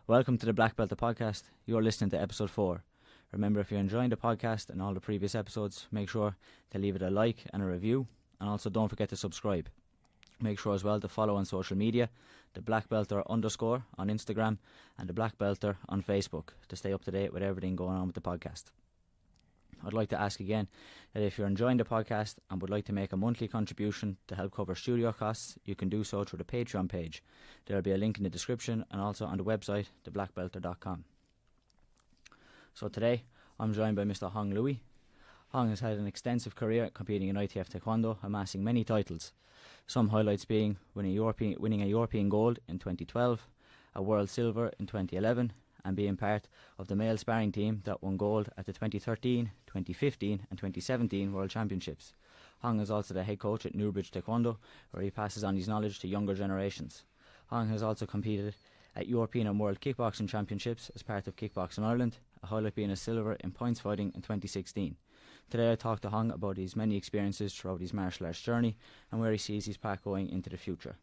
Welcome to the Black Belt podcast. You're listening to episode 4. Remember, if you're enjoying the podcast and all the previous episodes, make sure to leave it a like and a review, and also don't forget to subscribe. Make sure as well to follow on social media, the Black Belter _ on Instagram and the Black Belter on Facebook to stay up to date with everything going on with the podcast. I'd like to ask again that if you're enjoying the podcast and would like to make a monthly contribution to help cover studio costs, you can do so through the Patreon page. There will be a link in the description and also on the website, theblackbelter.com. So today, I'm joined by Mr. Hong Looi. Hong has had an extensive career competing in ITF Taekwondo, amassing many titles. Some highlights being winning a European gold in 2012, a world silver in 2011, and being part of the male sparring team that won gold at the 2013, 2015 and 2017 World Championships. Hong is also the head coach at Newbridge Taekwon-Do, where he passes on his knowledge to younger generations. Hong has also competed at European and World Kickboxing Championships as part of Kickboxing Ireland, a highlight being a silver in points fighting in 2016. Today I talked to Hong about his many experiences throughout his martial arts journey and where he sees his path going into the future.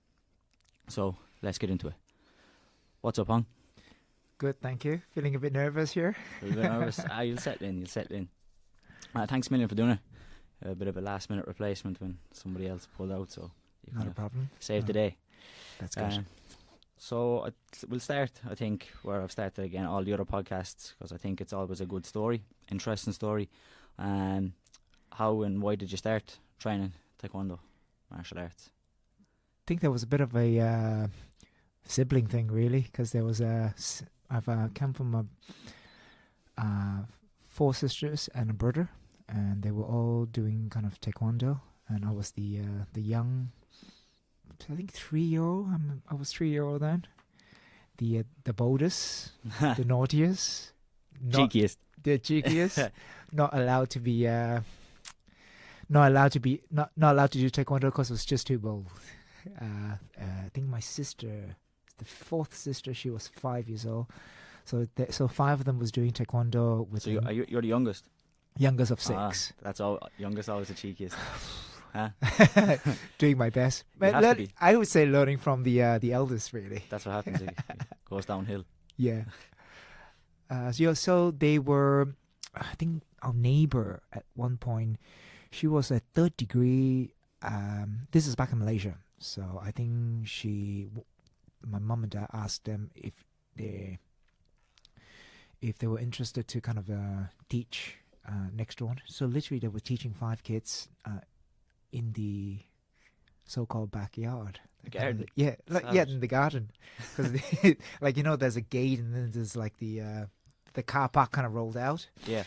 So, let's get into it. What's up, Hong? Good, thank you. Feeling a bit nervous here. A little bit nervous. You'll settle in. Thanks a million for doing it. A bit of a last minute replacement when somebody else pulled out, so you Not a problem. saved the day. That's good. So we'll start, I think, where I've started again, all the other podcasts, because I think it's always a good story, interesting story. How and why did you start training Taekwondo, martial arts? I think there was a bit of a sibling thing, really, because there was I've come from 4 sisters and a brother, and they were all doing kind of Taekwondo, and I was the young, I think 3-year-old. I was 3-year-old then. The boldest, the naughtiest, Cheekiest. the cheekiest, not allowed to do Taekwondo because it was just too bold. I think my sister, the 4th sister, she was 5 years old. So 5 of them was doing Taekwondo with. So you're the youngest. Youngest of 6. That's all. Youngest always the cheekiest. Huh? Doing my best. I would say learning from the eldest, really. That's what happens. It goes downhill. Yeah. So they were, I think our neighbor at one point, she was a 3rd degree. This is back in Malaysia. So I think my mom and dad asked them if they were interested to kind of teach next door. So literally they were teaching 5 kids in the so-called backyard. The garden? In the garden. Because there's a gate and then there's like the car park kind of rolled out. Yeah.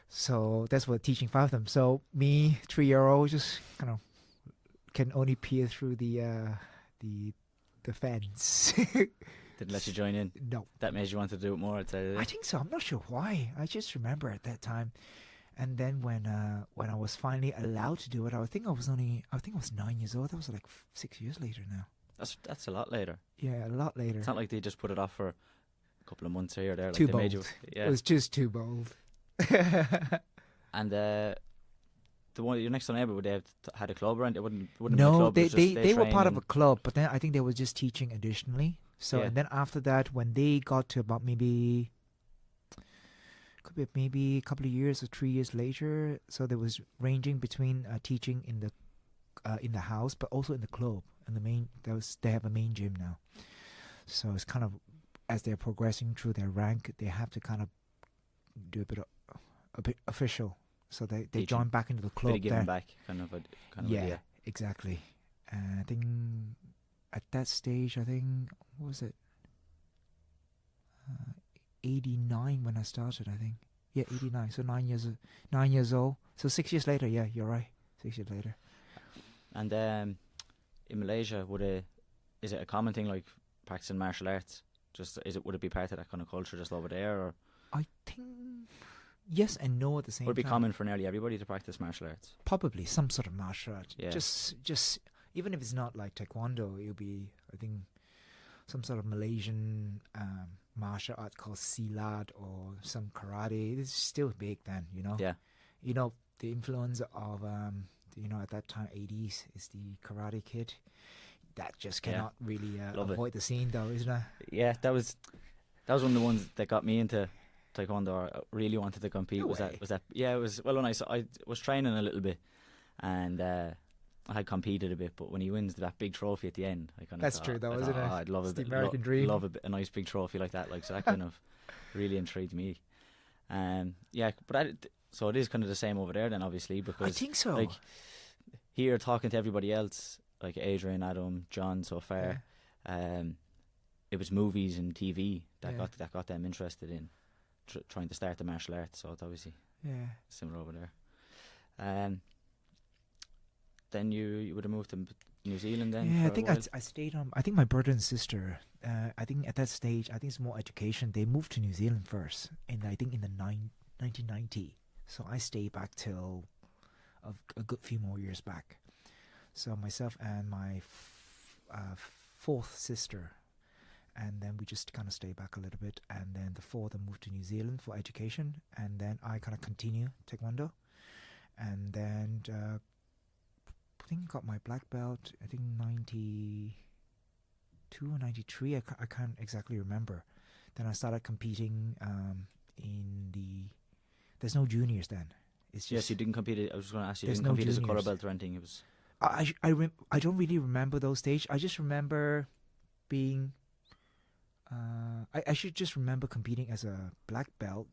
So that's what teaching 5 of them. So me, 3-year-old, just kind of can only peer through the fence. Didn't let you join in? No. That made you want to do it more, I'd say. I think so. I'm not sure why. I just remember at that time. And then when I was finally allowed to do it, I think I was 9 years old. That was like 6 years later now. That's a lot later. Yeah, a lot later. It's not like they just put it off for a couple of months here or there. Like too they bold. Made you, yeah. It was just too bold. And your next door neighbour, would they have had a club around? It wouldn't be a No, club, they were part of a club, but then I think they were just teaching additionally. So Yeah. And then after that, when they got to about maybe a couple of years or 3 years later, so there was ranging between teaching in the house, but also in the club. And they have a main gym now. So it's kind of, as they're progressing through their rank, they have to kind of do a bit official. So they join back into the club. Bit of giving back, kind of idea. Exactly. I think at that stage, what was it? 89 when I started, I think. Yeah, 89. So 9 years old. So 6 years later, yeah, you're right. 6 years later. And in Malaysia, is it a common thing, like practicing martial arts? Would it be part of that kind of culture just over there, or? I think yes and no at the same time. Would it be common for nearly everybody to practice martial arts? Probably some sort of martial art. Yeah. Just even if it's not like Taekwondo, it'll be, I think, some sort of Malaysian martial art called Silat or some karate. It's still big then, you know. Yeah. You know, the influence of at that time 80s is the Karate Kid. That just cannot really avoid the scene, though, isn't it? Yeah, that was That was one of the ones that got me into Taekwondo. Or really wanted to compete. No Was way. that? Yeah, it was. Well, when I was training a little bit, and I had competed a bit. But when he wins that big trophy at the end, I kind of That's thought, true, though, I isn't thought, it? "Oh, I'd love It's a the bit, American dream. love a nice big trophy like that." Like, so that kind of really intrigued me. Yeah, but so it is kind of the same over there then, obviously, because I think so. like here talking to everybody else, like Adrian, Adam, John, so far, it was movies and TV that got them interested in trying to start the martial arts. So it's obviously similar over there. Then you would have moved to New Zealand then. Yeah, for I think a while? I stayed on. I think my brother and sister. I think at that stage, I think it's more education. They moved to New Zealand first, and I think in the 1990. So I stayed back till a good few more years back. So myself and my fourth sister, and then we just kind of stayed back a little bit, and then the four of them moved to New Zealand for education, and then I kind of continue Taekwondo, and then I think got my black belt. I think 92 or 93. I can't exactly remember. Then I started competing in the. There's no juniors then. It's just, yes, you didn't compete. I was just going to ask you. You there's didn't no compete as a juniors. color belt or anything. It was. I don't really remember those stages. I just remember being. I should just remember competing as a black belt,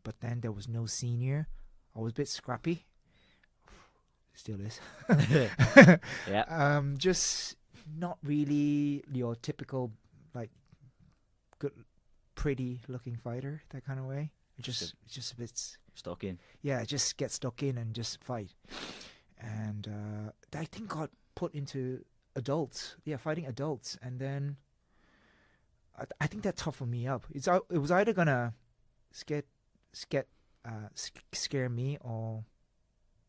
but then there was no senior. I was a bit scrappy. Still is. Yeah. Just not really your typical like good, pretty looking fighter. That kind of way. It's just a bit Stuck in. Yeah, just get stuck in and just fight. And I think got put into adults. Yeah, fighting adults, and then I think that toughened me up. It was either gonna scare me, or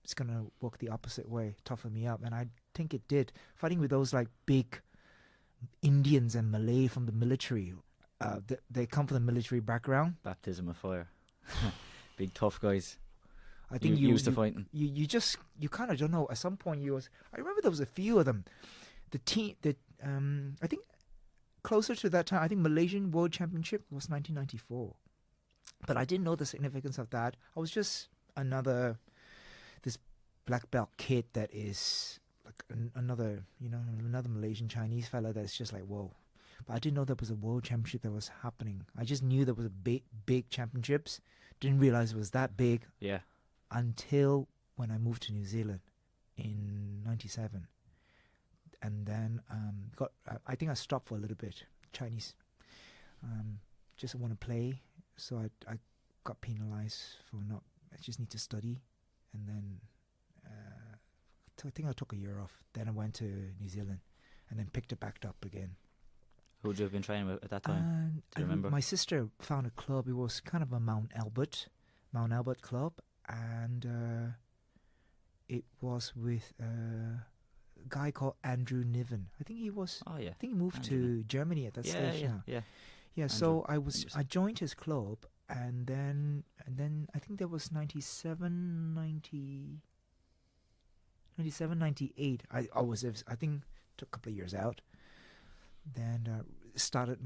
it's gonna work the opposite way, toughen me up, and I think it did. Fighting with those like big Indians and Malay from the military, they come from the military background. Baptism of fire. Big tough guys. I think you used to fighting. You kind of don't know. At some point, I remember there was a few of them. The team that I think closer to that time, I think Malaysian World Championship was 1994, but I didn't know the significance of that. I was just this black belt kid that is like another Malaysian Chinese fella that's just like whoa. But I didn't know there was a world championship that was happening. I just knew there was a big championships. Didn't realize it was that big. Yeah. Until when I moved to New Zealand in '97, and then I think I stopped for a little bit. Chinese, just want to play, so I got penalized for not. I just need to study, and then I think I took a year off. Then I went to New Zealand, and then picked it back up again. Who would you have been training with at that time? Do you remember? My sister found a club. It was kind of a Mount Albert club, and it was with a guy called Andrew Niven. I think he was. Oh yeah. I think he moved Andrew. to Germany at that stage. Yeah. Yeah. So I joined his club, and then I think there was 97, 98. I think took a couple of years out. Then started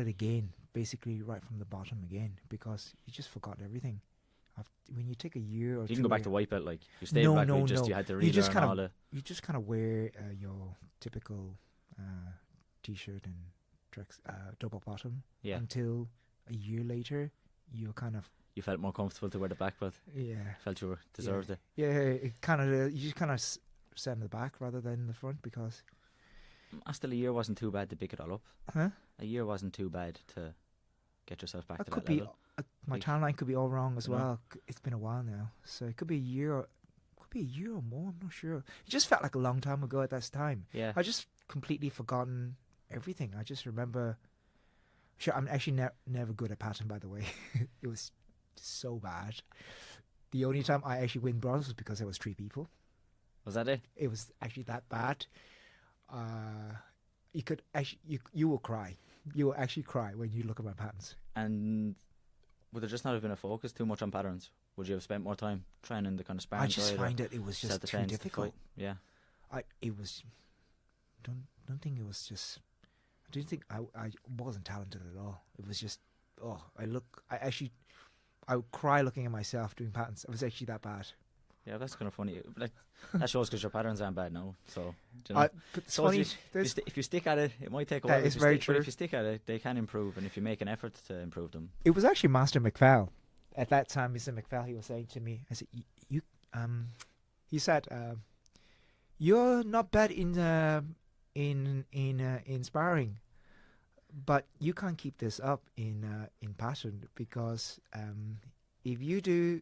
again, basically right from the bottom again, because you just forgot everything. When you take a year or you two, didn't go back to white belt, like you stayed back. No. You had to relearn all the. You just kind of wear your typical t-shirt and tracks, double bottom. Yeah. Until a year later, you felt more comfortable to wear the black belt. Yeah. Felt you deserved it. Yeah. It kind of you just kind of sat in the back rather than in the front, because. Still, a year wasn't too bad to pick it all up. Huh? A year wasn't too bad to get yourself back to could that be level. my timeline could be all wrong as You know? well. It's been a while now, so it could be a year or more. I'm not sure. It just felt like a long time ago at that time. Yeah. I just completely forgotten everything. I just remember. Sure, I'm actually never good at pattern, by the way. It was so bad. The only time I actually win bronze was because there was 3 people. Was that it? It was actually that bad. You could actually you will cry. You will actually cry when you look at my patterns. And would there just not have been a focus too much on patterns? Would you have spent more time training the kind of sparring? I just find it was just too difficult. Yeah. Don't think it was just. I didn't think I wasn't talented at all. It was just, I would cry looking at myself doing patterns. It was actually that bad. Yeah, that's kind of funny. Like that shows because your patterns aren't bad now. So, do you know, But it's so funny. if you stick at it, it might take a That while. is very true. But if you stick at it, they can improve, and if you make an effort to improve them. It was actually Master McPhail. At that time, Mr. McPhail, he was saying to me, I said, he said, you're not bad in sparring, but you can't keep this up in pattern, because if you do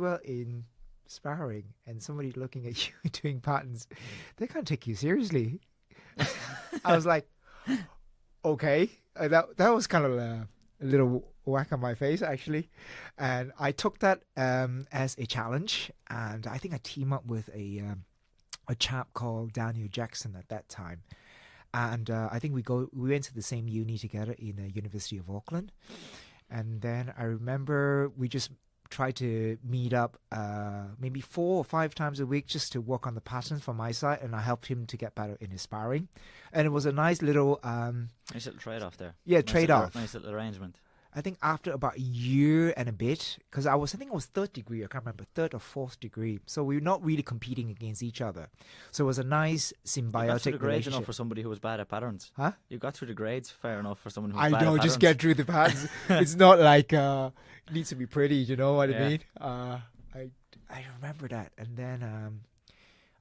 well in sparring and somebody looking at you doing patterns, they can't take you seriously. I was like, okay, that was kind of a little whack on my face actually, and I took that as a challenge, and I think I teamed up with a chap called Daniel Jackson at that time, and I think we went to the same uni together in the University of Auckland, and then I remember we just tried to meet up maybe 4 or 5 times a week just to work on the patterns from my side, and I helped him to get better in his sparring, and it was a nice little trade-off there. Yeah, trade-off. Nice little arrangement. I think after about a year and a bit, because I think it was 3rd degree, I can't remember, 3rd or 4th degree. So we were not really competing against each other. So it was a nice symbiotic you got through the grades relationship. enough for somebody who was bad at patterns. Huh? You got through the grades fair enough for someone who was I bad at know, patterns. just get through the patterns. It's not like it needs to be pretty, you know what I mean? I remember that. And then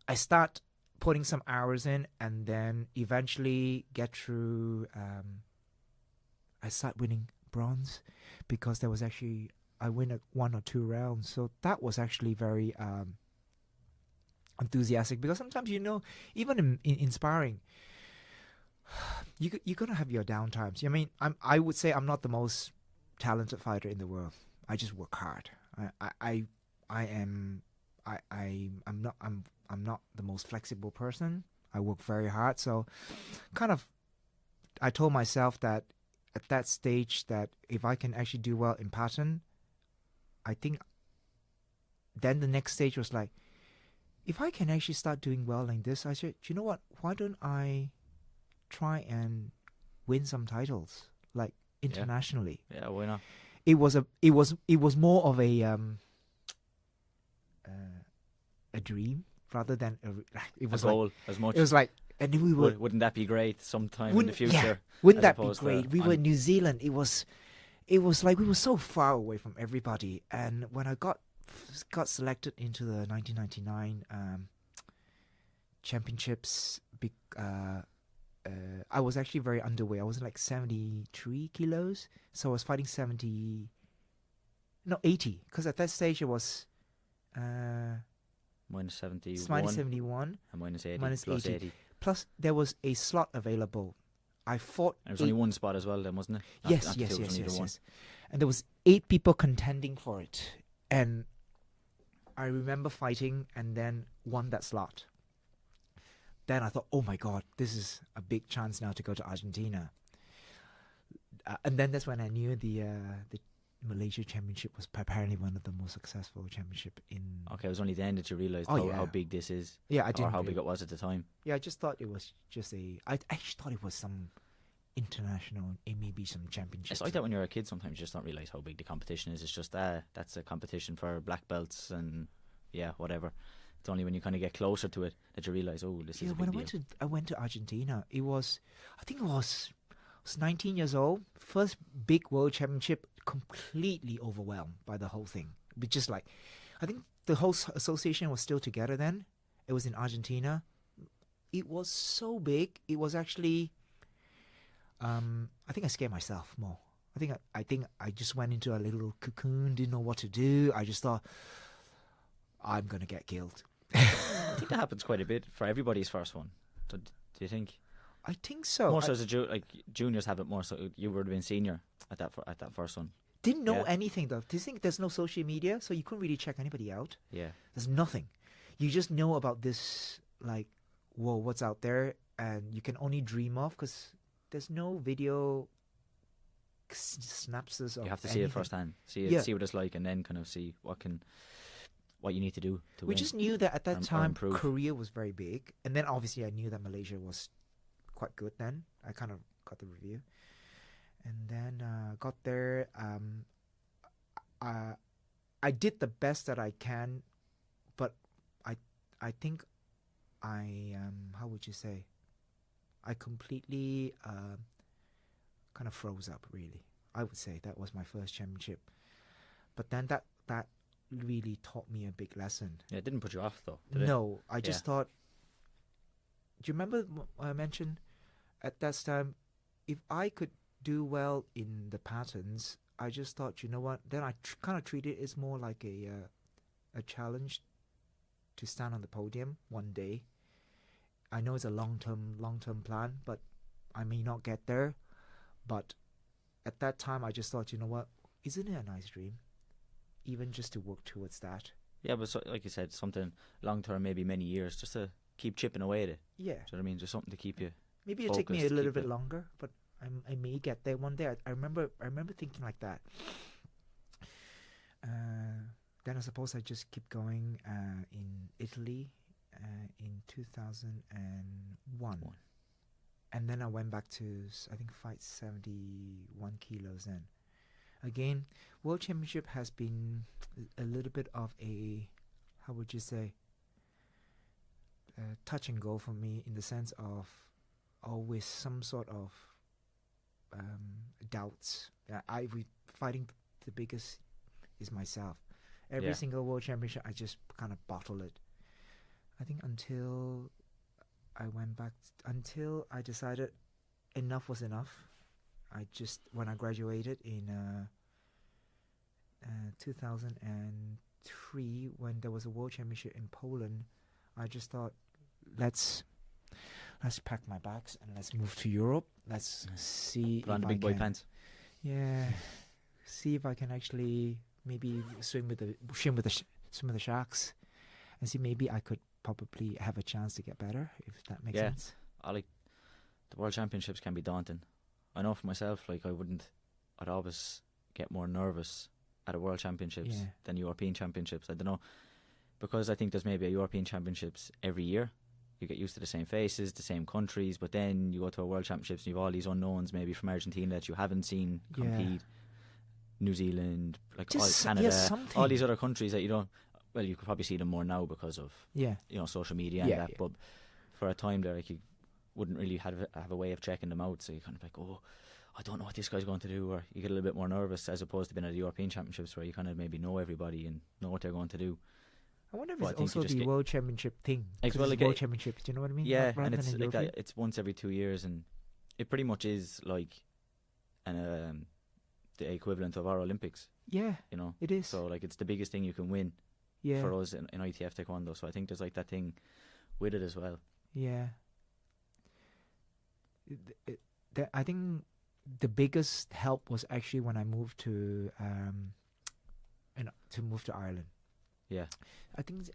I start putting some hours in, and then eventually get through, I start winning bronze, because there was actually I win 1 or 2 rounds, so that was actually very enthusiastic, because sometimes, you know, even in sparring, you're gonna have your down times. I mean, I would say I'm not the most talented fighter in the world. I just work hard. I'm not the most flexible person. I work very hard, so kind of I told myself that at that stage, that if I can actually do well in pattern, I think then the next stage was like, if I can actually start doing well like this, I said, you know what, why don't I try and win some titles, like internationally? Yeah, why not? It was more of a dream rather than it was a goal, like, as much. It was like, and we were. Wouldn't that be great sometime in the future? Yeah, wouldn't that be great? We were in New Zealand. It was like we were so far away from everybody. And when I got selected into the 1999 championships, I was actually very underweight. I was like 73 kilos, so I was fighting 80, because at that stage it was minus 71, minus 71 and minus 80, minus plus 80. 80. Plus, there was a slot available. I fought. And it was only one spot as well, then, wasn't it? Yes. And there was 8 people contending for it, and I remember fighting and then won that slot. Then I thought, oh my God, this is a big chance now to go to Argentina. And then that's when I knew the Malaysia Championship was apparently one of the most successful championship in. Okay, it was only then that you realised how big this is. Yeah, I didn't. Or how big it was at the time. Yeah, I just thought it was just I actually thought it was some international, maybe some championships. It's like that when you're a kid. Sometimes you just don't realise how big the competition is. It's just that's a competition for black belts and whatever. It's only when you kind of get closer to it that you realise, oh, this is a big deal. I went to Argentina. I was 19 years old. First big world championship. Completely overwhelmed by the whole thing. But just like, I think the whole association was still together then. It was in Argentina. It was so big. It was actually. I think I scared myself more. I think I just went into a little cocoon. Didn't know what to do. I just thought, I'm gonna get killed. I think that happens quite a bit for everybody's first one. Do you think? I think so. More so as juniors have it more so. You would have been senior at that first one. Didn't know anything though. Do you think there's no social media, so you couldn't really check anybody out? Yeah. There's nothing. You just know about this, like, whoa, what's out there, and you can only dream of, because there's no video synopsis of. You have to see it firsthand. See what it's like, and then kind of see what you need to do to win. We just knew that at that time Korea was very big, and then obviously I knew that Malaysia was quite good then. I kind of got the review, and then got there. I did the best that I can, but I think how would you say? I completely kind of froze up. Really, I would say that was my first championship. But then that really taught me a big lesson. Yeah, it didn't put you off though, did it? No, I just thought. Do you remember I mentioned at that time, if I could do well in the patterns, I just thought, you know what? Then I kind of treated it as more like a challenge to stand on the podium one day. I know it's a long-term plan, but I may not get there. But at that time, I just thought, you know what? Isn't it a nice dream? Even just to work towards that. Yeah, but like you said, something long-term, maybe many years, just to keep chipping away at it. Yeah. Do you know what I mean? Just something to keep you Maybe it'll take me a little bit longer, but I may get there one day. I remember thinking like that. Then I suppose I just keep going in Italy in 2001. And then I went back to, I think, fight 71 kilos then. Again, World Championship has been a little bit of a, how would you say, touch and go for me, in the sense of always some sort of doubts. Fighting the biggest is myself. Every single World Championship, I just kind of bottle it. I think until I went back, until I decided enough was enough. When I graduated in 2003, when there was a World Championship in Poland, I just thought, let's pack my bags and let's move to Europe. Let's see. Put on the big boy pants. Yeah, see if I can actually maybe swim with the sharks, and see maybe I could probably have a chance to get better, if that makes sense. The World Championships can be daunting. I know for myself, like I'd always get more nervous at a World Championships than European Championships. I don't know, because I think there's maybe a European Championships every year. You get used to the same faces, the same countries, but then you go to a World Championships and you have all these unknowns, maybe from Argentina that you haven't seen compete, New Zealand, like all Canada, all these other countries that you don't. Well, you could probably see them more now because of social media and that. But for a time there, like, you wouldn't really have a way of checking them out. So you kind of like, oh, I don't know what this guy's going to do, or you get a little bit more nervous as opposed to being at the European Championships where you kind of maybe know everybody and know what they're going to do. I wonder if it's also the World Championship thing. As well, like World Championship, do you know what I mean? Yeah, and it's like that. It's once every 2 years, and it pretty much is like the equivalent of our Olympics. Yeah, you know, it is. So like, it's the biggest thing you can win for us in ITF Taekwondo. So I think there's like that thing with it as well. Yeah. I think the biggest help was actually when I moved to Ireland. Yeah, I think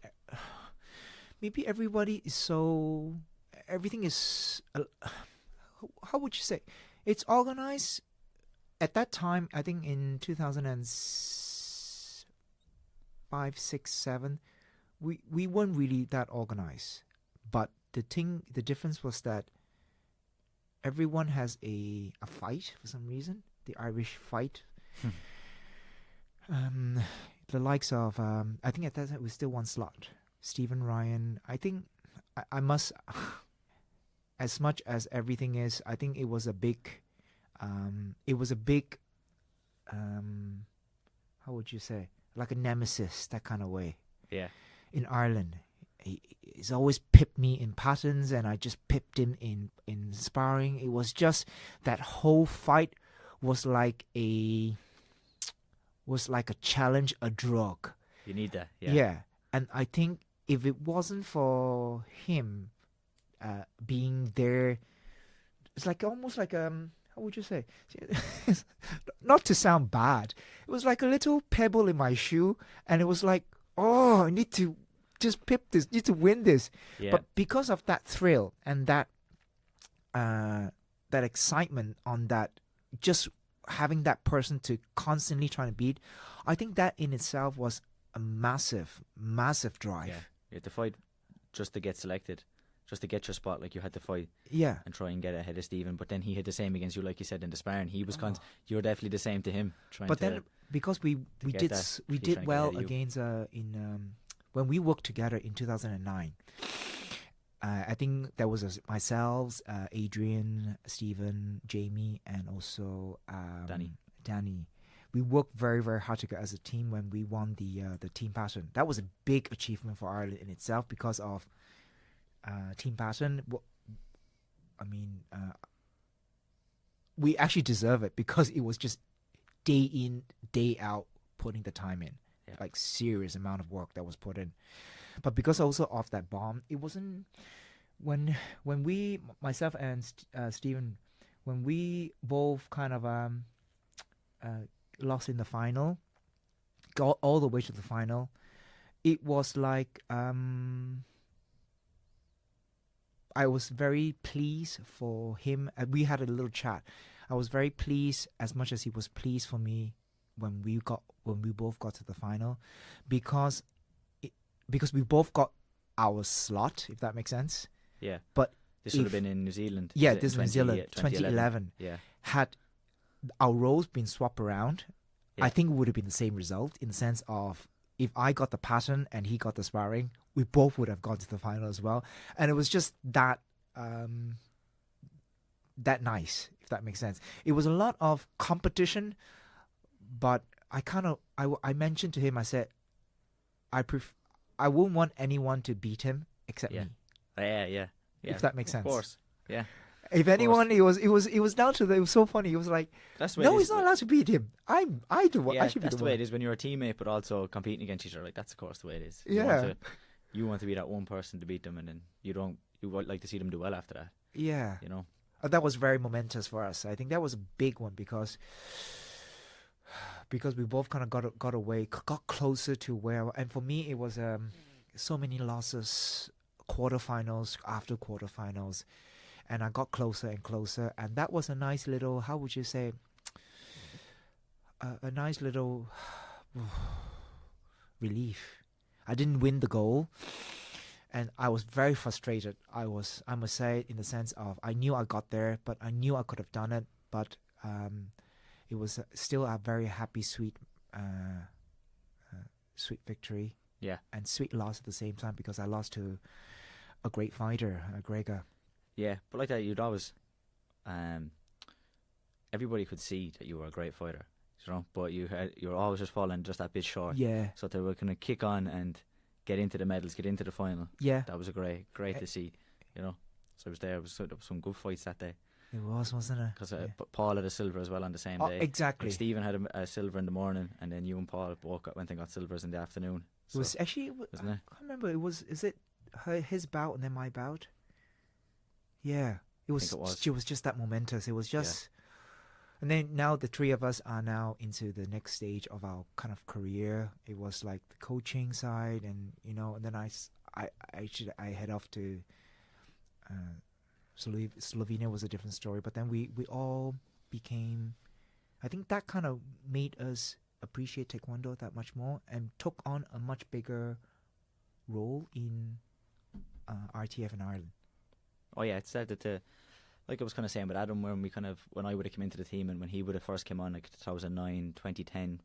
maybe everybody is so, everything is how would you say, it's organized at that time. I think in 2005, 6, 7, we weren't really that organized, but the difference was that everyone has a fight for some reason. The Irish fight. The likes of, I think at that time it was still one slot. Stephen Ryan. I think I must, as much as everything is, I think it was a big, how would you say, like a nemesis, that kind of way. Yeah. In Ireland, he's always pipped me in patterns, and I just pipped him in sparring. It was just that whole fight was like a challenge, a drug. You need that, yeah. And I think if it wasn't for him being there, it's like almost like how would you say? Not to sound bad, it was like a little pebble in my shoe, and it was like, oh, I need to just pip this, need to win this. Yeah. But because of that thrill and that excitement on that, just having that person to constantly trying to beat, I think that in itself was a massive drive. Yeah, you have to fight just to get selected. just to get your spot. Like you had to fight Yeah. and try and get ahead of Stephen. But then he had the same against you, like you said in the sparring. He was you were definitely the same to him. But then because we get that, we he's trying to did get well ahead of you. against when we worked together in 2009. I think there was myself, Adrian, Stephen, Jamie, and also Danny. We worked very, very hard together as a team when we won the team pattern. That was a big achievement for Ireland in itself because of team pattern. I mean, we actually deserve it because it was just day in, day out putting the time in. Yeah. Like serious amount of work that was put in. But because also of that bomb, it wasn't when we, myself and Stephen, when we both kind of lost in the final, got all the way to the final, it was like I was very pleased for him. We had a little chat. I was very pleased as much as he was pleased for me when we both got to the final, because we both got our slot, if that makes sense. Yeah. But this would have been in New Zealand. Yeah, this is New Zealand, 2011. Yeah. Had our roles been swapped around, Yeah. I think it would have been the same result in the sense of if I got the pattern and he got the sparring, we both would have gone to the final as well. And it was just that that nice, if that makes sense. It was a lot of competition, but I mentioned to him, I said, I wouldn't want anyone to beat him except me. Yeah. If that makes sense. Of course. Yeah. If anyone, it was down to it was so funny. It was like, no, he's not allowed to beat him. I should be that's the way one. it is when you're a teammate, but also competing against each other. Like that's of course the way it is. Yeah. You want to be that one person to beat them, and then you would like to see them do well after that. Yeah. You know. That was very momentous for us. I think that was a big one because we both kind of got closer to where. And for me, it was so many losses, quarterfinals after quarterfinals. And I got closer and closer, and that was a nice little, how would you say, a nice little relief. I didn't win the goal, and I was very frustrated. I must say, in the sense of, I knew I got there, but I knew I could have done it, but it was still a very happy, sweet victory. Yeah. And sweet loss at the same time, because I lost to a great fighter, Gregor. Yeah, but like that, you'd always, everybody could see that you were a great fighter, you know. But you were always just falling just that bit short. Yeah. So they were going to kick on and get into the medals, get into the final. Yeah. That was great to see, you know. So I was there. There was some good fights that day. It was, wasn't it? Because Paul had a silver as well on the same day. Exactly. Like Stephen had a silver in the morning, and then you and Paul both went and got silvers in the afternoon. So, it was actually, wasn't it? I can't remember. Is it his bout and then my bout? Yeah, it was just that momentous. It was just, and then now the three of us are now into the next stage of our kind of career. It was like the coaching side, and and then I head off to Slovenia was a different story. But then we all became, I think that kind of made us appreciate Taekwondo that much more and took on a much bigger role in ITF in Ireland. Oh yeah, it started to, like I was kind of saying with Adam, when I would have come into the team and when he would have first come on, like 2009, 2010,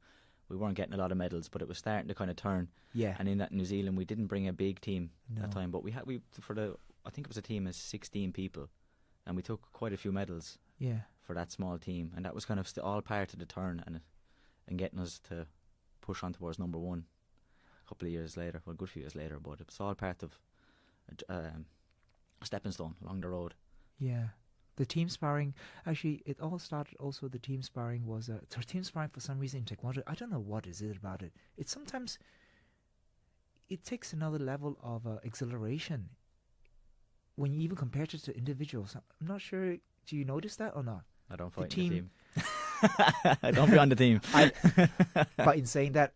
we weren't getting a lot of medals, but it was starting to kind of turn. Yeah. And in that New Zealand, we didn't bring a big team that time, but I think it was a team of 16 people, and we took quite a few medals. Yeah. For that small team, and that was kind of all part of the turn and getting us to push on towards number one. A couple of years later, well, a good few years later, but it was all part of a stepping stone along the road. Yeah. The team sparring, actually, it all started also, the team sparring was, team sparring for some reason in Taekwondo, I don't know what is it about it. It sometimes, it takes another level of exhilaration when you even compare it to individuals. I'm not sure, do you notice that or not? I don't fight in the team. I don't be on the team. But in saying that,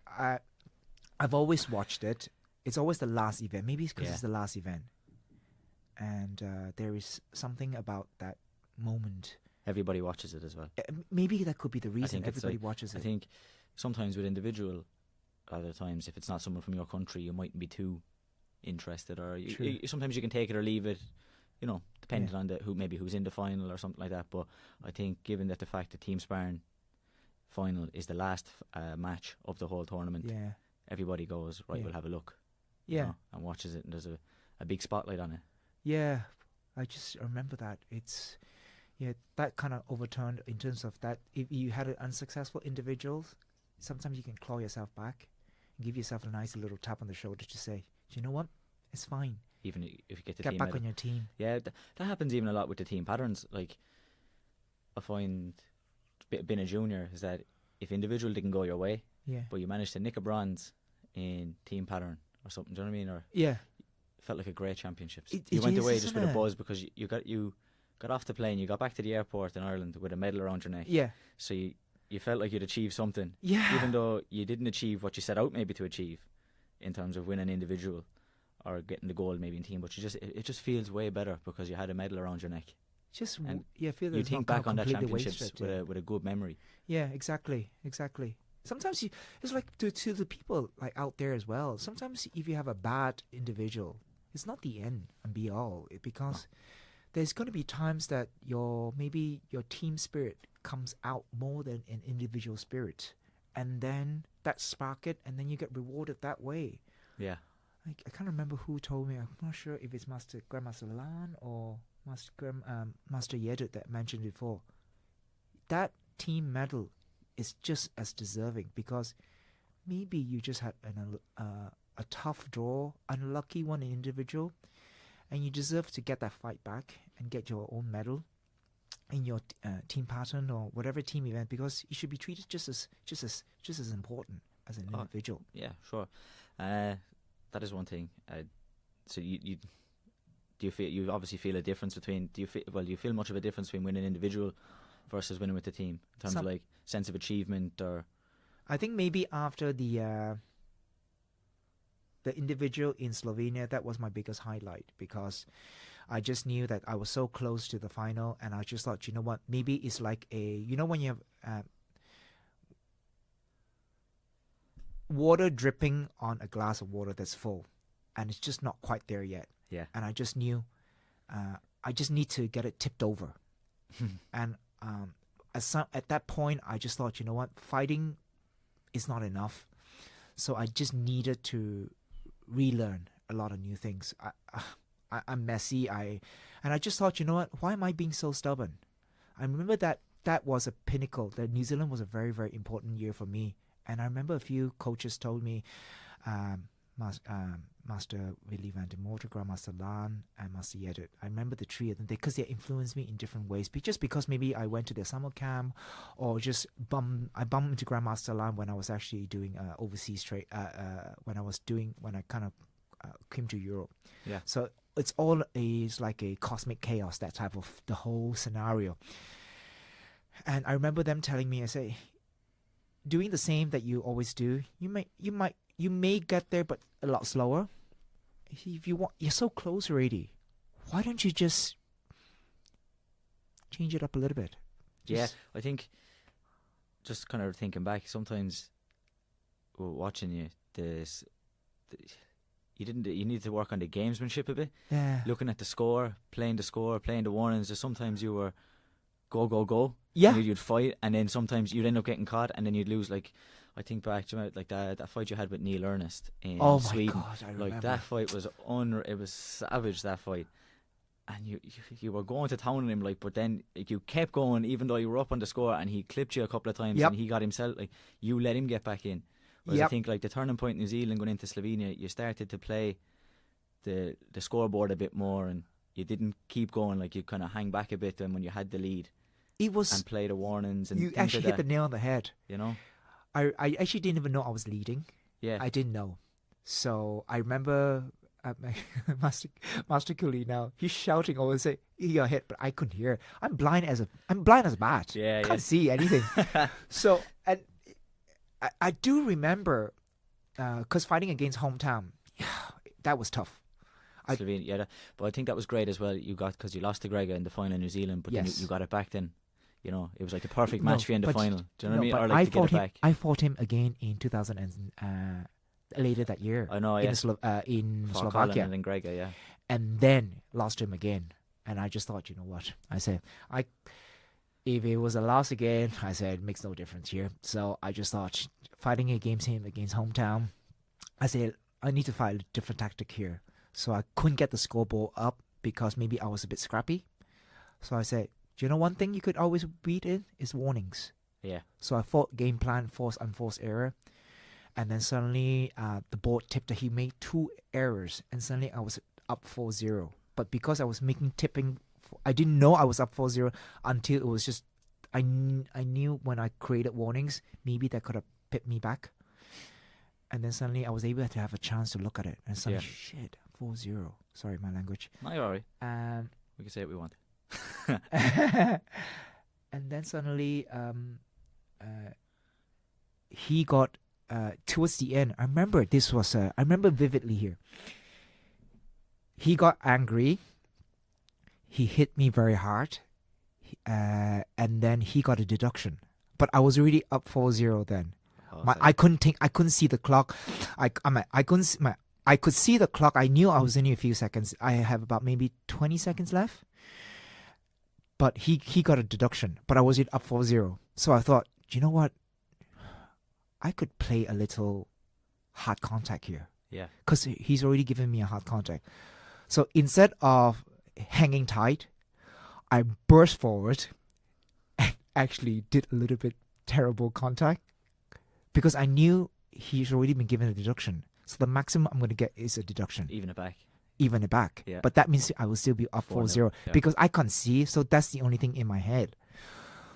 I've always watched it. It's always the last event. Maybe it's because it's the last event. And there is something about that moment. Everybody watches it as well. Maybe that could be the reason everybody watches it. I think sometimes with individual, other times if it's not someone from your country, you mightn't be too interested, or True. sometimes you can take it or leave it, depending on who's in the final or something like that. But I think, given that the fact that team sparring final is the last match of the whole tournament, Yeah. everybody goes, right, Yeah. we'll have a look, Yeah. and watches it, and there's a big spotlight on it. Yeah. I just remember that. It's, that kind of overturned in terms of that. If you had an unsuccessful individual, sometimes you can claw yourself back and give yourself a nice little tap on the shoulder to say, do you know what? It's fine. Even if you get the Get team back medal. on your team. Yeah, that happens even a lot with the team patterns. Like, I find being a junior is that if individual didn't go your way, Yeah. but you managed to nick a bronze in team pattern or something, do you know what I mean? Or Yeah. felt like a great championships. It You went is, away just isn't with a it? buzz because you got off the plane, you got back to the airport in Ireland with a medal around your neck. Yeah. So you felt like you'd achieved something, Yeah. even though you didn't achieve what you set out maybe to achieve in terms of winning individual or getting the gold maybe in team. But it just feels way better because you had a medal around your neck. Just And feel that You it's think not back on that completely championships wasted, with a good memory. Yeah, exactly. Sometimes it's like to the people like out there as well. Sometimes if you have a bad individual, it's not the end and be all. Because there's going to be times that maybe your team spirit comes out more than an individual spirit, and then that spark it, and then you get rewarded that way. Yeah. I can't remember who told me. I'm not sure if it's Grandmaster Lan or Master Yedut that mentioned before. That team medal is just as deserving because maybe you just had a tough draw, unlucky one in individual, and you deserve to get that fight back and get your own medal in your team pattern or whatever team event, because you should be treated just as important as an individual. Yeah, sure. That is one thing. So you obviously feel a difference between. Do you feel much of a difference between winning individual versus winning with the team in terms of like sense of achievement? Or I think maybe after the individual in Slovenia, that was my biggest highlight, because I just knew that I was so close to the final, and I just thought, you know what, maybe it's like when you have water dripping on a glass of water that's full, and it's just not quite there yet. Yeah. And I just knew I just need to get it tipped over. And at that point, I just thought, you know what, fighting is not enough. So I just needed to relearn a lot of new things. I'm messy. And I just thought, you know what, why am I being so stubborn? I remember that was a pinnacle. That New Zealand was a very, very important year for me. And I remember a few coaches told me, Master Willie van der Motor, Grandmaster Lan, and Master Yedut. I remember the three of them because they influenced me in different ways. Just because maybe I went to their summer camp, or just I bumped into Grandmaster Lan when I was actually doing overseas trade. When I kind of came to Europe. Yeah. So it's all like a cosmic chaos, that type of the whole scenario. And I remember them telling me, I say, doing the same that you always do, you may get there, but a lot slower. If you want, you're so close already. Why don't you just change it up a little bit? I think just kind of thinking back, sometimes watching you, you need to work on the gamesmanship a bit. Yeah. Looking at the score, playing the warnings. Just sometimes you were go. Yeah. You'd fight, and then sometimes you'd end up getting caught, and then you'd lose. Like, I think back to like that fight you had with Neil Ernest in Sweden. Oh my God, I remember. Like, that fight was it was savage, that fight. And you were going to town on him, like, but then you kept going even though you were up on the score, and he clipped you a couple of times. Yep. And he got himself, like, you let him get back in. Whereas I think like the turning point in New Zealand going into Slovenia, you started to play the scoreboard a bit more, and you didn't keep going. Like, you kind of hang back a bit then when you had the lead. It was, and play the warnings, and you things actually like hit the that, nail on the head. you know. I actually didn't even know I was leading. Yeah. I didn't know. So I remember Master Cooley now, he's shouting over, say, "You got hit," but I couldn't hear. I'm blind as a bat. Yeah, Can't see anything. So, and I do remember, because fighting against hometown, that was tough. Slovenia, but I think that was great as well. You got, because you lost to Grega in the final in New Zealand, but then you got it back then. You know, it was like the perfect match for you in the final. Do you know what I mean? Or like to get it back. I fought him again in 2000 later that year. I know, in, yes. in For Slovakia. Colin and Gregor, yeah. And then lost to him again. And I just thought, you know what? I said, if it was a loss again, I said, it makes no difference here. So I just thought, fighting against him, against hometown, I said, I need to fight a different tactic here. So I couldn't get the scoreboard up because maybe I was a bit scrappy. So I said, do you know one thing you could always beat in is warnings. Yeah. So I fought game plan, forced, unforced error. And then suddenly the board tipped that he made 2 errors. And suddenly I was up 4-0. But because I was making tipping, I didn't know I was up 4-0 until it was just, I knew when I created warnings, maybe that could have pipped me back. And then suddenly I was able to have a chance to look at it. And suddenly, shit, 4-0. Sorry, my language. No, you're all right. And We can say what we want. and then suddenly he got towards the end. I remember I remember vividly here. He got angry. He hit me very hard, and then he got a deduction. But I was already up 4-0 then. I couldn't think. I couldn't see the clock. I could see the clock. I knew I was only a few seconds. I have about maybe 20 seconds left. But he got a deduction. But I was up 4-0. So I thought, you know what? I could play a little hard contact here. Yeah. Because he's already given me a hard contact. So instead of hanging tight, I burst forward and actually did a little bit terrible contact. Because I knew he's already been given a deduction. So the maximum I'm going to get is a deduction. Even it back. Yeah. But that means I will still be up 4-0. Yeah. Because I can't see. So that's the only thing in my head.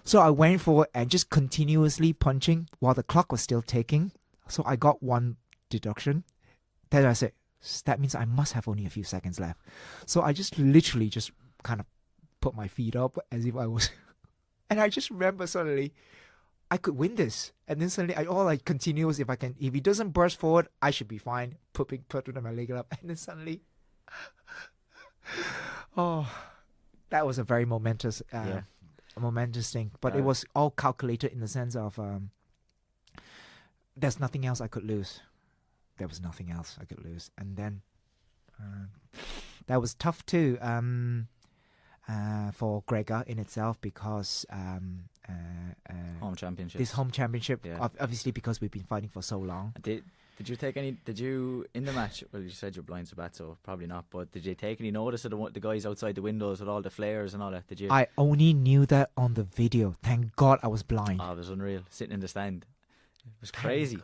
So I went forward and just continuously punching while the clock was still ticking. So I got 1 deduction. Then I said, that means I must have only a few seconds left. So I just literally just kind of put my feet up as if I was... And I just remember suddenly, I could win this. And then suddenly, all I continue is if he doesn't burst forward, I should be fine. Putting my leg up. And then suddenly, that was a very momentous thing. But it was all calculated in the sense of there's nothing else I could lose. There was nothing else I could lose. And then that was tough too for Gregor in itself because home championship. This home championship, obviously because we've been fighting for so long. Did you take any? Did you in the match? Well, you said you're blind to bat, so probably not. But did you take any notice of the guys outside the windows with all the flares and all that? Did you? I only knew that on the video. Thank God I was blind. Oh, it was unreal. Sitting in the stand, it was crazy.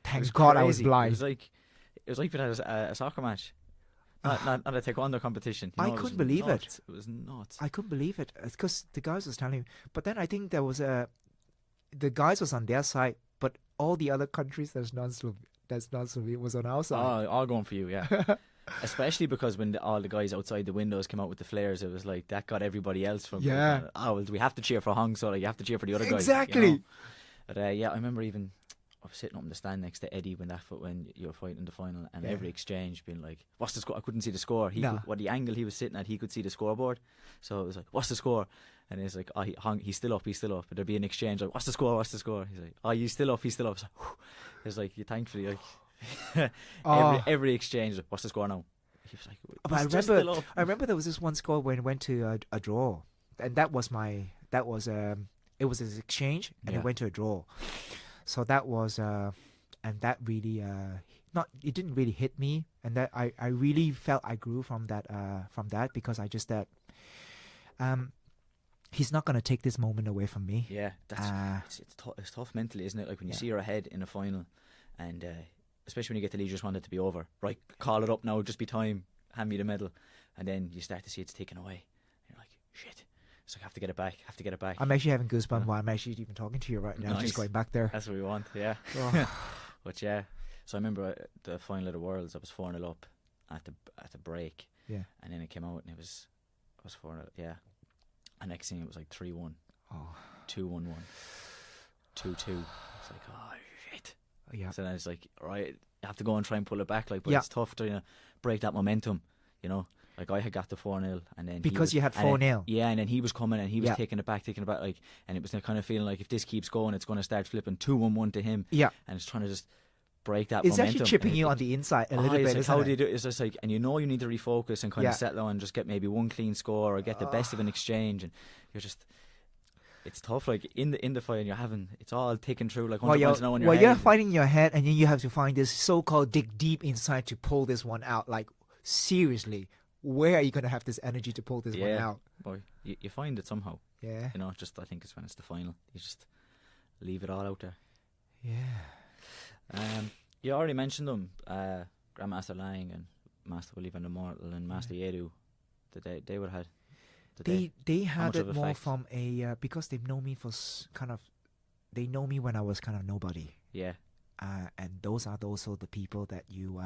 Thank God I was blind. It was like being at a soccer match. Not a taekwondo competition. I couldn't believe it. It was nuts. I couldn't believe it because the guys was telling me. But then I think there was the guys was on their side, but all the other countries that's non-Slovene was on our side. Oh, all going for you, yeah. Especially because when all the guys outside the windows came out with the flares, it was like that got everybody else from. Yeah. Well, we have to cheer for Hong, so you have to cheer for the other guys. Exactly. You know? But I remember even. I was sitting up in the stand next to Eddie when you were fighting in the final, and every exchange being like, "What's the score?" I couldn't see the score. The angle he was sitting at, he could see the scoreboard. So it was like, "What's the score?" And it's like, he's still up. But there'd be an exchange like, "What's the score? What's the score?" He's like, "Oh, he's still up." It's like, it's like you thankfully like every exchange. Like, what's the score now? He was like, but I remember there was this one score when it went to a draw, and it was an exchange, and it went to a draw. So that was, and that really, it didn't really hit me, and that I really felt I grew from that because I just that, he's not gonna take this moment away from me. Yeah, that's it's tough mentally, isn't it? Like when you see you're ahead in a final, and especially when you get the lead, you just want it to be over. Right, call it up now. Just be time. Hand me the medal, and then you start to see it's taken away. And you're like, shit. So I have to get it back. I'm actually having goosebumps while I'm actually even talking to you right now. Nice. Just going back there. That's what we want, yeah. Oh. But yeah, so I remember the final of the Worlds. I was 4-0 up at the break. Yeah. And then it came out and I was 4-0. Yeah. And next thing it was like 3-1. Oh. 2-1-1. 2-2. It's like, oh shit. Yeah. So then it's like, right, you have to go and try and pull it back. Like, but it's tough to break that momentum. You know. Like I had got the 4-0 and then because you had 4-0. Yeah, and then he was coming and he was taking it back, like, and it was kind of feeling like if this keeps going, it's going to start flipping 2-1-1 to him. Yeah, and it's trying to just break that It's momentum. actually chipping you on the inside a little bit. It's like, isn't how it? do you do? It's just like, and you know you need to refocus and kind of Yeah. settle and just get maybe one clean score or get the best of an exchange, and you're just. It's tough, like in the fight, and you're having it's all ticking through like 100 miles an hour in your head. You're fighting in your head, and then you have to find this so-called dig deep inside to pull this one out. Like, seriously, where are you going to have this energy to pull this one out? Boy, you find it somehow. Yeah. You know, just I think it's when it's the final, you just leave it all out there. Yeah. You already mentioned them, Grandmaster Lang and Master Willie Van der Mortel and Master Yedu. That they would have had. They had much of it a more effect? from a because they know me for they know me when I was kind of nobody. Yeah. And those are also the people that you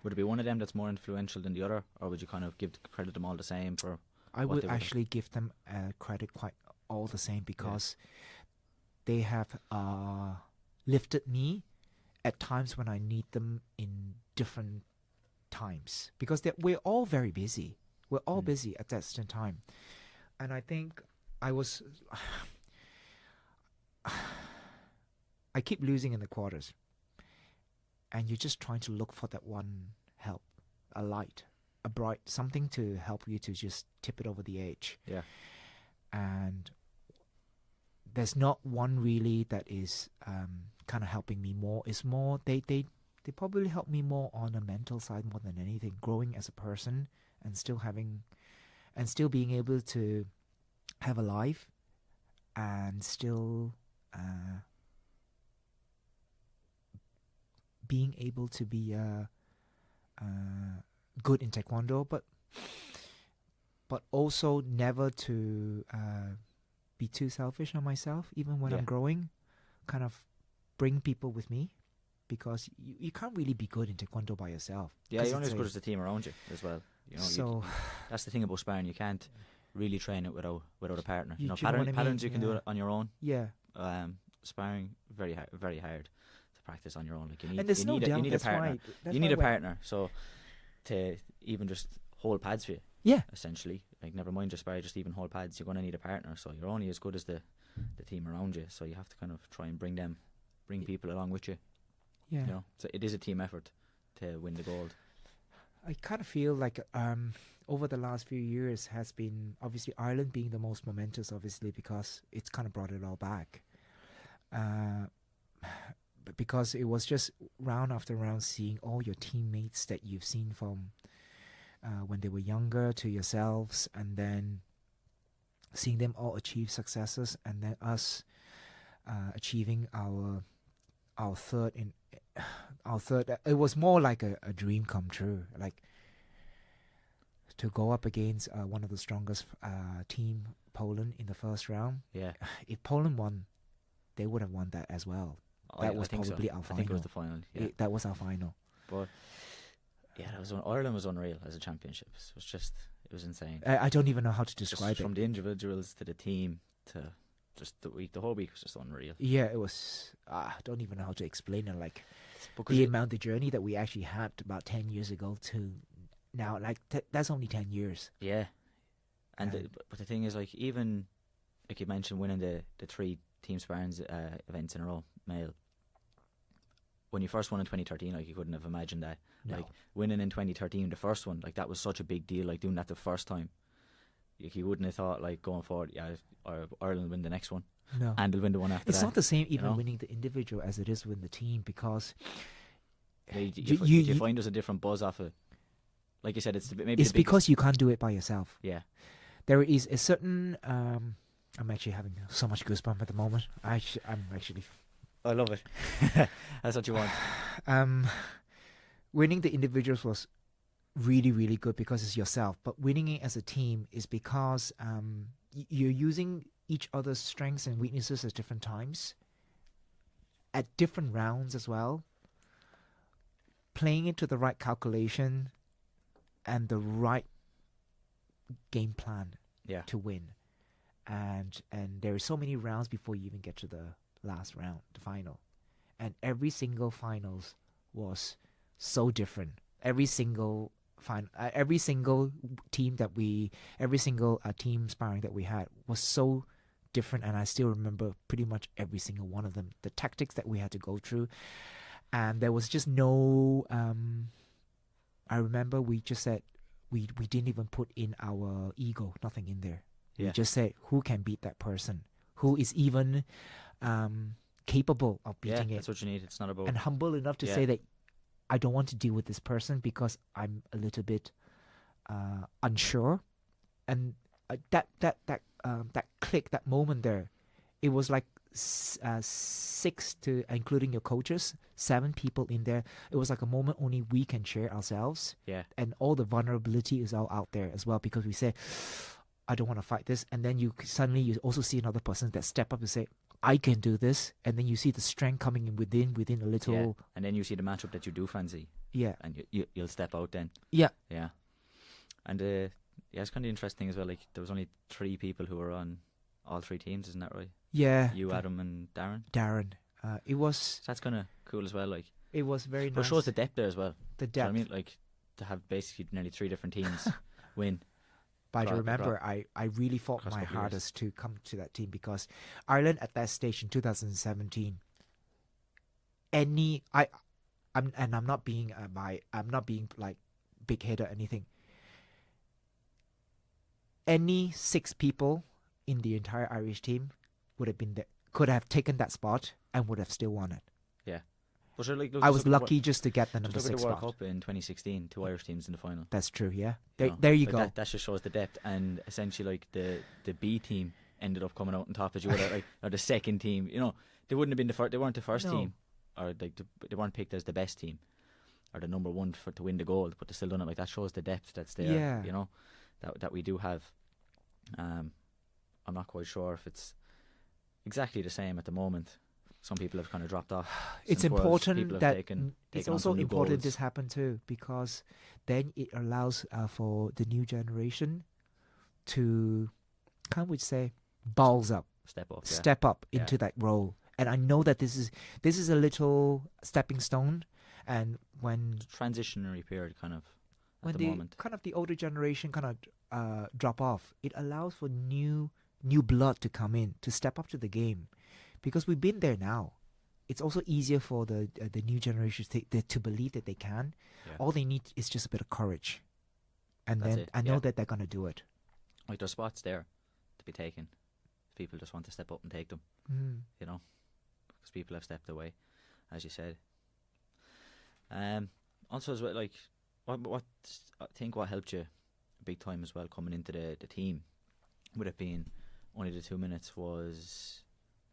Would it be one of them that's more influential than the other, or would you kind of credit them all the same for? I what would they would've- actually give them credit quite all the same because they have lifted me at times when I need them in different times because we're all very busy. We're all busy at that certain time. And I think I keep losing in the quarters. And you're just trying to look for that one help, a light, a bright, something to help you to just tip it over the edge. Yeah. And there's not one really that is kind of helping me more. It's more, they probably help me more on the mental side more than anything, growing as a person and still being able to have a life and still being able to be good in Taekwondo, but also never to be too selfish on myself, even when I'm growing, kind of bring people with me. Because you can't really be good in Taekwondo by yourself. Yeah, you're only as good as the team around you as well. You know, so that's the thing about sparring. You can't really train it without a partner. You know, do you know what I mean? patterns you can do it on your own. Yeah. Sparring very hard to practice on your own. Like you need, and there's you no need, doubt you need a that's partner. why, you need a partner. So to even just hold pads for you. Yeah. Essentially, like never mind just spar, just even hold pads. You're going to need a partner. So you're only as good as the team around you. So you have to kind of try and bring people along with you. Yeah. You know, so it is a team effort to win the gold. I kind of feel like over the last few years has been obviously Ireland being the most momentous, obviously because it's kind of brought it all back. But because it was just round after round seeing all your teammates that you've seen from when they were younger to yourselves, and then seeing them all achieve successes, and then us achieving our third. It was more like a dream come true, like to go up against one of the strongest team, Poland, in the first round. Yeah. If Poland won, they would have won that as well. That was probably our final. I think it was the final. Yeah. That was our final. But yeah, Ireland was unreal as a championship. It was insane. I don't even know how to describe just it. From the individuals to the team to just the week. The whole week was just unreal. Yeah, it was. I don't even know how to explain it. Like Because the journey that we actually had about 10 years ago to now, like that's only 10 years. Yeah, and but the thing is, like even like you mentioned, winning the 3 team sparring events in a row, male. When you first won in 2013, like you couldn't have imagined that. No. Like winning in 2013, the first one, like that was such a big deal. Like doing that the first time, like, you wouldn't have thought like going forward, or Ireland win the next one. No, and they'll win the one after that. It's not the same even you know? winning the individual as it is with the team, because you find there's a different buzz off it. Like you said, it's maybe it's because you can't do it by yourself. Yeah, there is a certain. I'm actually having so much goosebump at the moment. I'm actually. I love it. That's what you want. Winning the individuals was really, really good because it's yourself. But winning it as a team is because you're using each other's strengths and weaknesses at different times, at different rounds as well, playing into the right calculation and the right game plan to win. And there are so many rounds before you even get to the last round, the final. And every single finals was so different. Every single team team sparring that we had was so different, and I still remember pretty much every single one of them. The tactics that we had to go through, And there was just no. I remember we just said we didn't even put in our ego, nothing in there. Yeah. We just said who can beat that person, who is even capable of beating it, that's what you need. It's not about and humble enough to say that I don't want to deal with this person because I'm a little bit unsure. And that click, that moment there, it was like 6 to, including your coaches, 7 people in there. It was like a moment only we can share ourselves. Yeah. And all the vulnerability is all out there as well, because we say, I don't want to fight this. And then you suddenly you also see another person that step up and say, I can do this. And then you see the strength coming in within a little. Yeah. And then you see the matchup that you do fancy. Yeah. And you'll step out then. Yeah. Yeah. And it's kind of interesting as well. Like, there was only 3 people who were on all 3 teams, isn't that right? Yeah. You, Adam, and Darren. It was. So that's kind of cool as well. Like, it was very nice. But it shows the depth there as well. The depth. So, I mean, like, to have basically nearly 3 different teams win. But I remember I really fought my hardest to come to that team, because Ireland at that stage in 2017, I'm not being like big head or anything. Any 6 people in the entire Irish team could have taken that spot and would have still won it. Yeah. But sure, like, I was lucky just to get the number 6 spot. Look at the World spot. Cup in 2016, 2 Irish teams in the final. That's true, yeah. There you go. That just shows the depth, and essentially, like, the B team ended up coming out on top, as you would, like, or the second team. You know, they wouldn't have been they weren't the first team, or like they weren't picked as the best team, or the number 1 to win the gold, but they still done it. Like, that shows the depth that's there. Yeah. You know, that we do have. I'm not quite sure if it's exactly the same at the moment. Some people have kind of dropped off. It's important that it's on also important goals. this happened too, because then it allows for the new generation to, can't we say, balls up, step up into that role. And I know that this is a little stepping stone, and when transitionary period kind of when at the moment, kind of the older generation kind of drop off, it allows for new blood to come in to step up to the game. Because we've been there now, it's also easier for the new generation to believe that they can. Yeah. All they need is just a bit of courage, and That's then it. I know that they're gonna do it. Like, there's spots there to be taken. People just want to step up and take them. You know, because people have stepped away, as you said. Also, as well, like, what I think what helped you big time as well coming into the team, with it being only the 2 minutes, was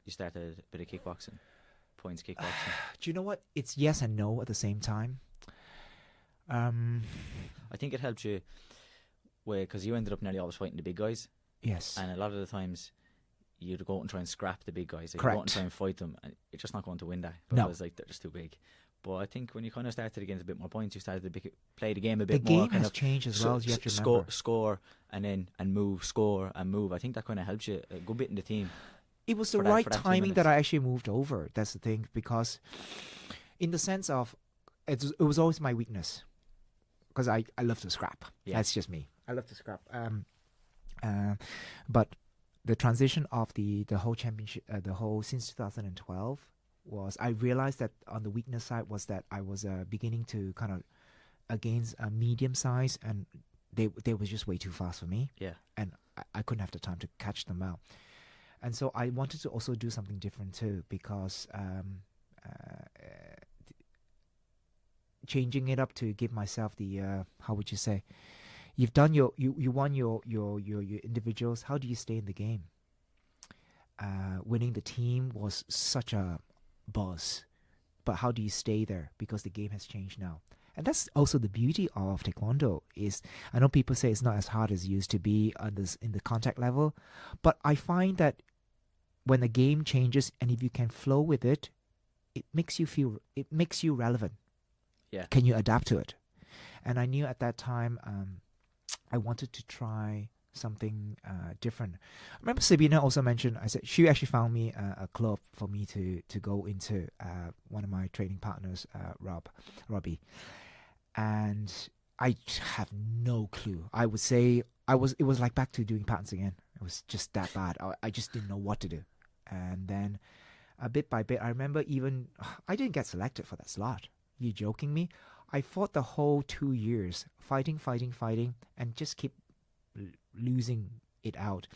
you started a bit of kickboxing, points kickboxing. Do you know what? It's yes and no at the same time. I think it helped you, because you ended up nearly always fighting the big guys. Yes. And a lot of the times, you'd go out and try and scrap the big guys. Like, Correct. You go out and try and fight them, and you're just not going to win that, No. because like, they're just too big. But I think when you kind of started to get a bit more points, you started to play the game a bit the more. The game has changed as well, as you have to remember. Score, and move, score, and move. I think that kind of helps you a good bit in the team. It was the right timing that I actually moved over. That's the thing, because in the sense of, it was always my weakness, because I love to scrap. Yeah. That's just me. I love to scrap. But the transition of the whole championship, since 2012, was I realized that on the weakness side was that I was beginning to kind of against a medium size, and they was just way too fast for me. Yeah. And I couldn't have the time to catch them out. And so I wanted to also do something different too, because changing it up to give myself the how would you say, you've done you won your individuals. How do you stay in the game? Winning the team was such a buzz, but how do you stay there? Because the game has changed now. And that's also the beauty of Taekwondo. Is I know people say it's not as hard as it used to be in the contact level, but I find that when the game changes, and if you can flow with it, it makes you relevant. Yeah. Can you adapt to it? And I knew at that time I wanted to try something different. I remember Sabina also mentioned, I said she actually found me a club for me to go into, one of my training partners, Robbie. And I have no clue. I would say it was like back to doing patterns again. It was just that bad. I just didn't know what to do. And then bit by bit. I remember even I didn't get selected for that slot. You joking me? I fought the whole 2 years, fighting, and just keep losing it out,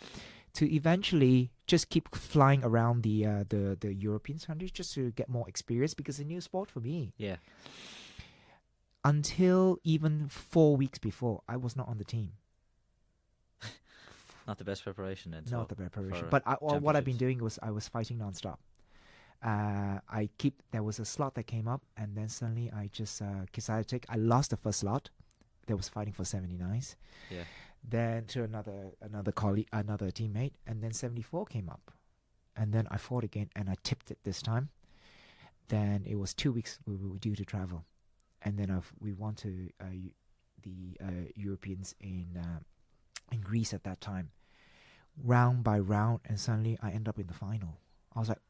to eventually just keep flying around the European countries just to get more experience, because it's a new sport for me. Yeah. Until even 4 weeks before, I was not on the team. Not the best preparation then. Not the preparation. But what I've been doing was I was fighting nonstop. There was a slot that came up, and then suddenly I just decided to take. I lost the first slot. There was fighting for 79s. Yeah. Then to another colleague, another teammate, and then 74 came up, and then I fought again, and I tipped it this time. Then it was 2 weeks we were due to travel, and then we won to the Europeans in Greece at that time, round by round, and suddenly I end up in the final. I was like,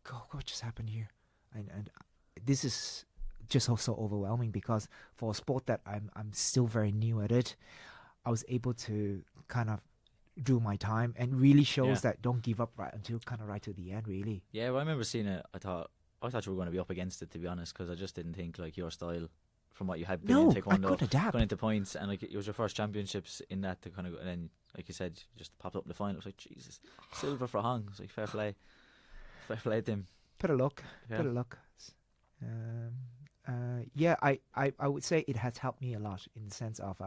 God, what just happened here? And this is just so overwhelming, because for a sport that I'm still very new at it, I was able to kind of do my time, and really shows that don't give up right until kind of right to the end, really. Yeah, well, I remember seeing it. I thought you were going to be up against it, to be honest, because I just didn't think like your style, from what you had been in Taekwondo, I could adapt. Going into points, and like it was your first championships in that, to kind of, and then like you said, you just popped up in the final. It was like, Jesus, silver for Hong. It's like fair play to him. Bit of luck. Yeah, I would say it has helped me a lot in the sense of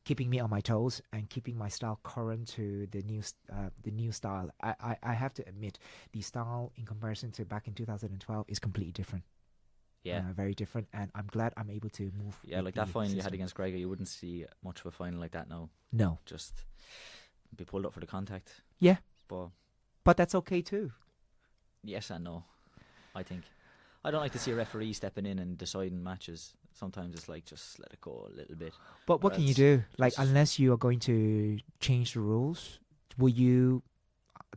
keeping me on my toes and keeping my style current to the new style. I have to admit, the style in comparison to back in 2012 is completely different. Yeah, very different, and I'm glad I'm able to move. Yeah, like that final you had against Gregor, you wouldn't see much of a final like that now. No, just be pulled up for the contact. Yeah, but that's okay too. Yes and no. I think I don't like to see a referee stepping in and deciding matches. Sometimes it's like, just let it go a little bit. But what can you do? Like, unless you are going to change the rules, will you?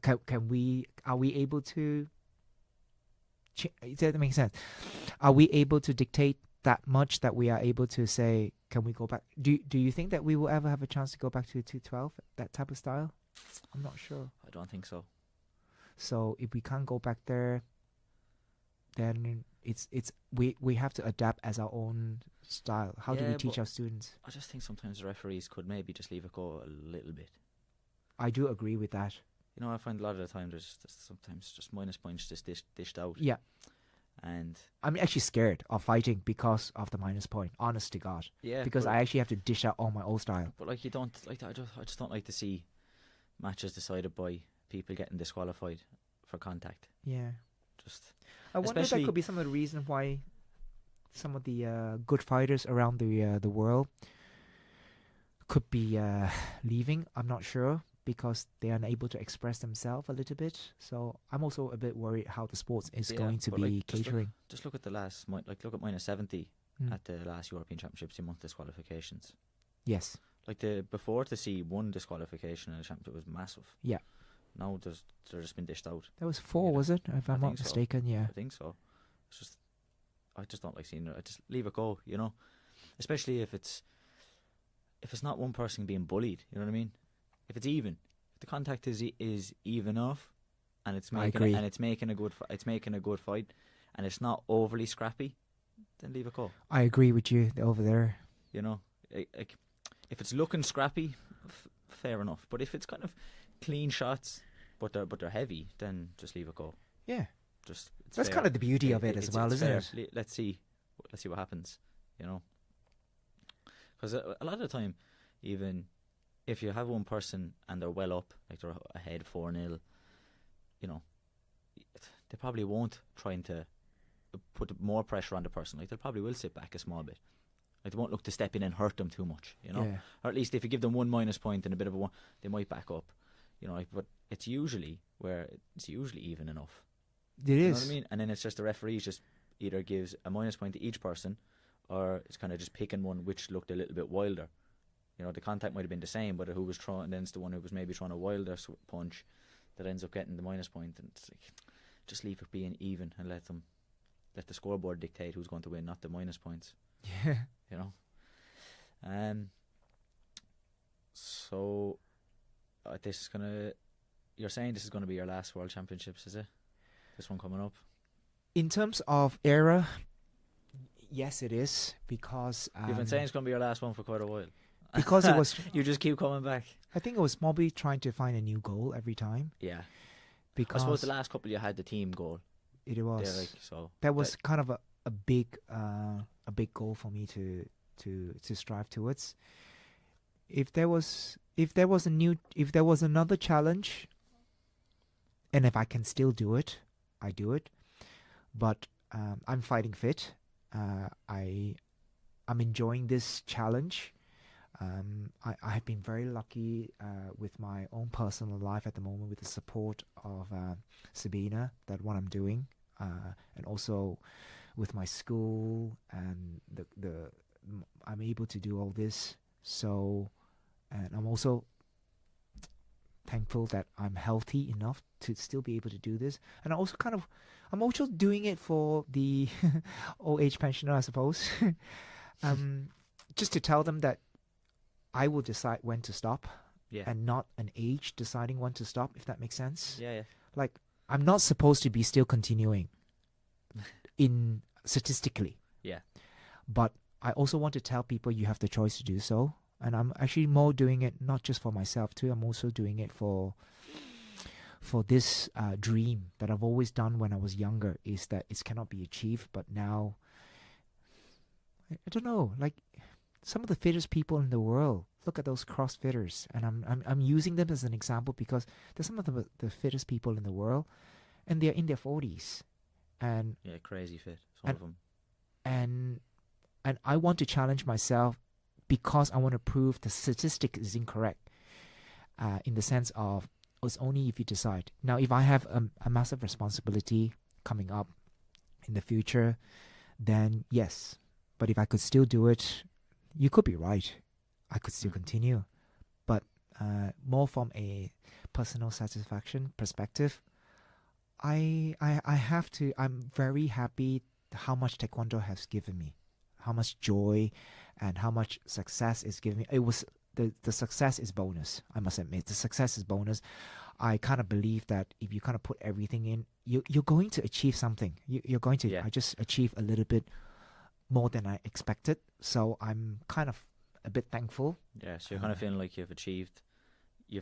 Are we able to? Does that make sense? Are we able to dictate that much that we are able to say, can we go back? Do you think that we will ever have a chance to go back to 212, that type of style? I'm not sure. I don't think so. So if we can't go back there, then we have to adapt as our own style. How do we teach our students? I just think sometimes the referees could maybe just leave it go a little bit. I do agree with that. You know, I find a lot of the time there's sometimes just minus points just dished out. Yeah. And I'm actually scared of fighting because of the minus point, honest to God. Yeah. Because I actually have to dish out all my old style. But like, you don't like that. I just don't like to see matches decided by people getting disqualified for contact. Yeah. Just I wonder if that could be some of the reason why some of the good fighters around the world could be leaving. I'm not sure, because they are unable to express themselves a little bit. So I'm also a bit worried how the sports is going to be catering. Just look at the last, look at minus 70 at the last European Championships in month disqualifications. Yes. Like before, to see one disqualification in a championship was massive. Yeah. Now they're just been dished out. There was 4, was it? If I'm not mistaken, yeah. I think so. It's just, I just don't like seeing it. I just leave it go, you know. Especially if it's not one person being bullied, you know what I mean? If it's even, if the contact is even enough, and it's making a good fight, and it's not overly scrappy, then leave it go. I agree with you over there. You know, if it's looking scrappy, fair enough. But if it's kind of clean shots, but they're heavy, then just leave it go. Yeah, that's fair. Kind of the beauty of it as well, isn't it? Let's see what happens. You know, because a lot of the time, even if you have one person and they're well up, like they're ahead 4-0, you know, they probably won't trying to put more pressure on the person. Like, they probably will sit back a small bit. Like, they won't look to step in and hurt them too much, you know. Yeah. Or at least if you give them one minus point and a bit of a one, they might back up, you know. Like, but it's usually even enough. It is. You know what I mean? And then it's just the referee just either gives a minus point to each person, or it's kind of just picking one which looked a little bit wilder. You know, the contact might have been the same, but who was throwing, then it's the one who was maybe throwing a wilder punch that ends up getting the minus point. And it's like, just leave it being even and let the scoreboard dictate who's going to win, not the minus points. Yeah. You know. So this is gonna. You're saying this is going to be your last World Championships, is it? This one coming up. In terms of era, yes, it is, because You've been saying it's going to be your last one for quite a while. because it was. You just keep coming back. I think it was probably trying to find a new goal every time. Yeah. Because I suppose the last couple you had the team goal. it was Yeah, like, so that was kind of a big goal for me to strive towards. If there was another challenge, and if I can still do it, I do it. But I'm fighting fit. I'm enjoying this challenge. I have been very lucky with my own personal life at the moment, with the support of Sabina, that what I'm doing, and also with my school, and I'm able to do all this. So, and I'm also thankful that I'm healthy enough to still be able to do this. And I'm also doing it for the old age pensioner, I suppose. Just to tell them that I will decide when to stop, and not an age deciding when to stop, if that makes sense. Yeah. Like, I'm not supposed to be still continuing in statistically. Yeah. But I also want to tell people you have the choice to do so. And I'm actually more doing it not just for myself too. I'm also doing it for this dream that I've always done when I was younger, is that it cannot be achieved. But now, I don't know, like some of the fittest people in the world. Look at those CrossFitters, and I'm using them as an example because they're some of the fittest people in the world, and they're in their 40s, and crazy fit, some of them. And I want to challenge myself because I want to prove the statistic is incorrect. In the sense of, it's only if you decide. Now, if I have a massive responsibility coming up in the future, then yes. But if I could still do it, you could be right. I could still continue. But more from a personal satisfaction perspective, I'm very happy how much Taekwondo has given me, how much joy and how much success it's given me. It was the success is bonus, I must admit. The success is bonus. I kind of believe that if you kind of put everything in, you're going to achieve something. You're going to. I just achieve a little bit more than I expected. So I'm kind of a bit thankful. Yeah, so you're kind of feeling like you've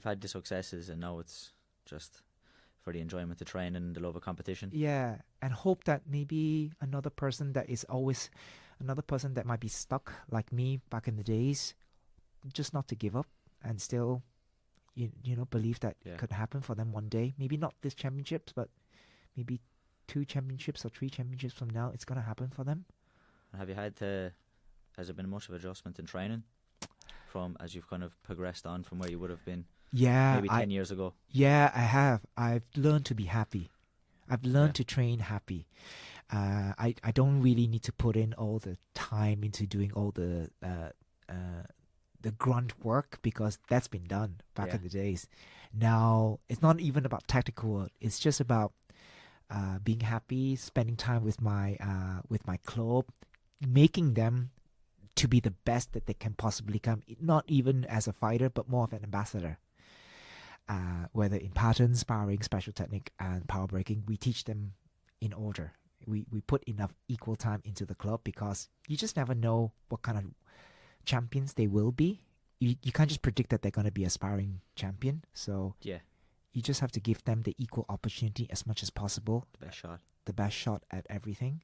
had the successes, and now it's just for the enjoyment of training and the love of competition. Yeah, and hope that maybe another person that might be stuck like me back in the days, just not to give up and still, believe that it could happen for them one day. Maybe not this championships, but maybe 2 championships or 3 championships from now, it's going to happen for them. Has there been much of adjustment in training from as you've kind of progressed on from where you would have been maybe 10 years ago? Yeah, I have. I've learned to be happy. I've learned to train happy. I don't really need to put in all the time into doing all the grunt work, because that's been done back in the days. Now, it's not even about tactical work. It's just about being happy, spending time with my club, making them to be the best that they can possibly come, not even as a fighter, but more of an ambassador. Whether in patterns, sparring, special technique, and power breaking, we teach them in order. We put enough equal time into the club, because you just never know what kind of champions they will be. You can't just predict that they're going to be a sparring champion. So you just have to give them the equal opportunity as much as possible. The best shot at everything.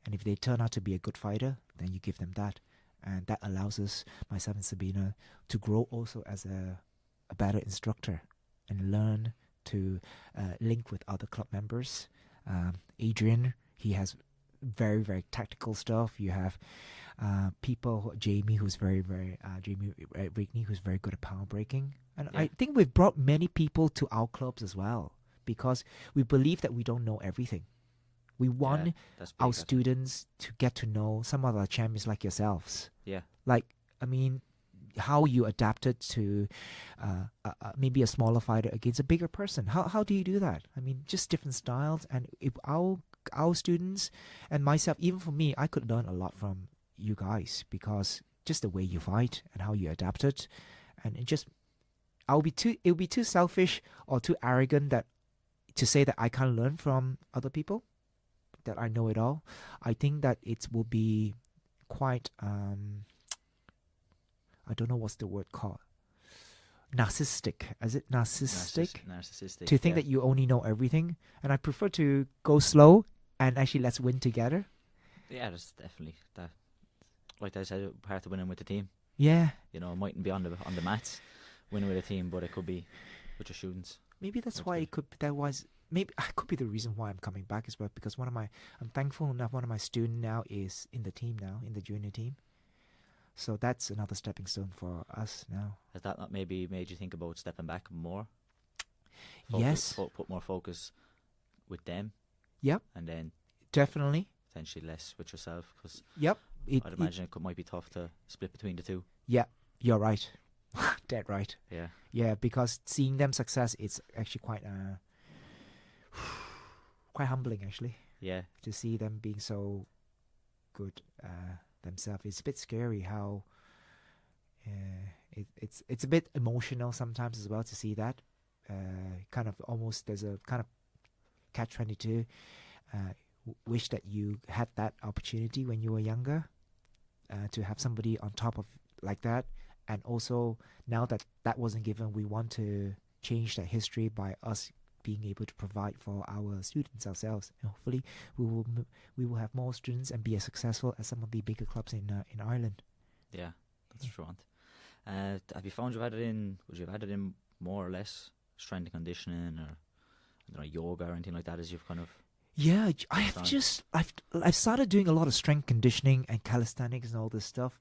And if they turn out to be a good fighter, then you give them that. And that allows us, myself and Sabina, to grow also as a better instructor and learn to link with other club members. Adrian, he has very, very tactical stuff. You have people, Jamie, who's very, very, Jamie Rigney, who's very good at power breaking. And I think we've brought many people to our clubs as well, because we believe that we don't know everything. We want our students to get to know some of our champions like yourselves. Yeah. Like, I mean, how you adapted to maybe a smaller fighter against a bigger person. How do you do that? I mean, just different styles. And if our students and myself, even for me, I could learn a lot from you guys, because just the way you fight and how you adapted. And it would be too selfish or too arrogant to say that I can't learn from other people, that I know it all. I think that it will be quite, I don't know what's the word called. Narcissistic. Is it narcissistic? Narcissistic. To think that you only know everything. And I prefer to go slow and actually let's win together. Yeah, there's definitely that. Like I said, part of winning with the team. Yeah. You know, it mightn't be on the mats winning with a team, but it could be with your students. Maybe that's why it could. Maybe it could be the reason why I'm coming back as well. Because I'm thankful enough. One of my students now is in the team now, in the junior team. So that's another stepping stone for us now. Has that not maybe made you think about stepping back more? Yes. Put more focus with them. Yep. And then definitely. Potentially less with yourself, because yep. I'd imagine it might be tough to split between the two. Yeah, you're right. Dead right. Yeah. Yeah, because seeing them success, it's actually quite humbling actually. Yeah. To see them being so good themselves. It's a bit scary how it's a bit emotional sometimes as well to see that. Kind of almost there's a kind of catch-22. Wish that you had that opportunity when you were younger, to have somebody on top of like that. And also now that wasn't given, we want to change that history by us being able to provide for our students ourselves, and hopefully we will have more students and be as successful as some of the bigger clubs in Ireland. Yeah, that's true. Have you found would you have had it in more or less strength and conditioning, or I don't know, yoga or anything like that, as you've kind of? Yeah, I've started doing a lot of strength conditioning and calisthenics and all this stuff,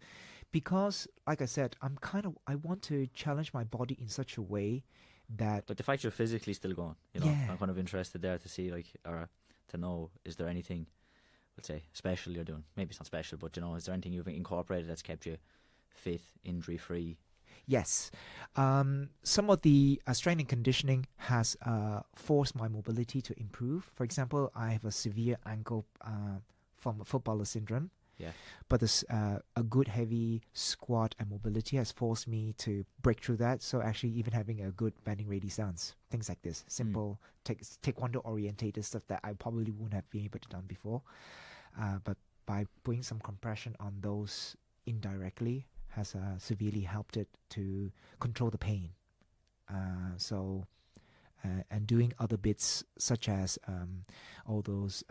because like I said, I want to challenge my body in such a way that. But the fact you're physically still going, you know, yeah. I'm kind of interested there to see, like, or to know, is there anything, let's say, special you're doing? Maybe it's not special, but you know, is there anything you've incorporated that's kept you fit, injury free? Yes. Some of the strength and conditioning has forced my mobility to improve. For example, I have a severe ankle from footballer syndrome. Yeah. But a good heavy squat and mobility has forced me to break through that. So actually even having a good bending radius stance, things like this, simple taekwondo orientated stuff that I probably wouldn't have been able to done before. But by putting some compression on those indirectly, has severely helped it to control the pain. And doing other bits such as all those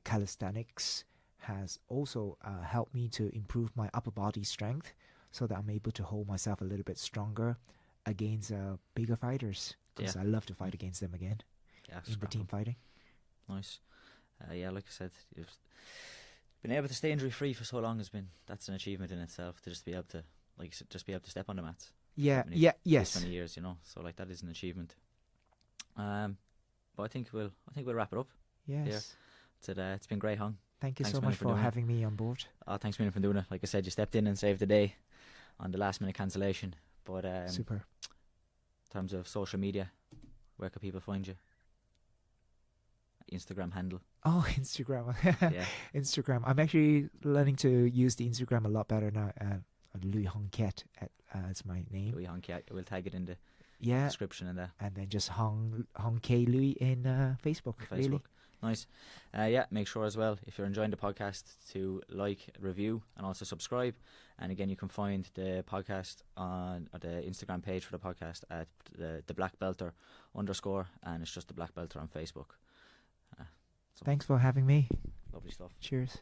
calisthenics has also helped me to improve my upper body strength, so that I'm able to hold myself a little bit stronger against bigger fighters. Because I love to fight against them again in the team fighting. Nice. Yeah, like I said, you've been able to stay injury free for so long that's an achievement in itself, to just be able to, like you said, just be able to step on the mats. Yeah, yes. 20 years, you know. So like that is an achievement. But I think we'll wrap it up. Yes. It's been great, Hong. Thanks so much for having me on board. Thanks a million for doing it. Like I said, you stepped in and saved the day on the last minute cancellation. But super. In terms of social media, where can people find you? Instagram handle. Oh, Instagram. Yeah. Instagram. I'm actually learning to use the Instagram a lot better now. Looi Hong Kiet, it's my name. Looi Hong Kiet. We'll tag it in the description and that. And then just Hong K Looi in Facebook. Really. Nice. Make sure as well, if you're enjoying the podcast, to like, review, and also subscribe. And again, you can find the podcast on the Instagram page for the podcast at the Black Belter _, and it's just the Black Belter on Facebook. Thanks for having me. Lovely stuff. Cheers.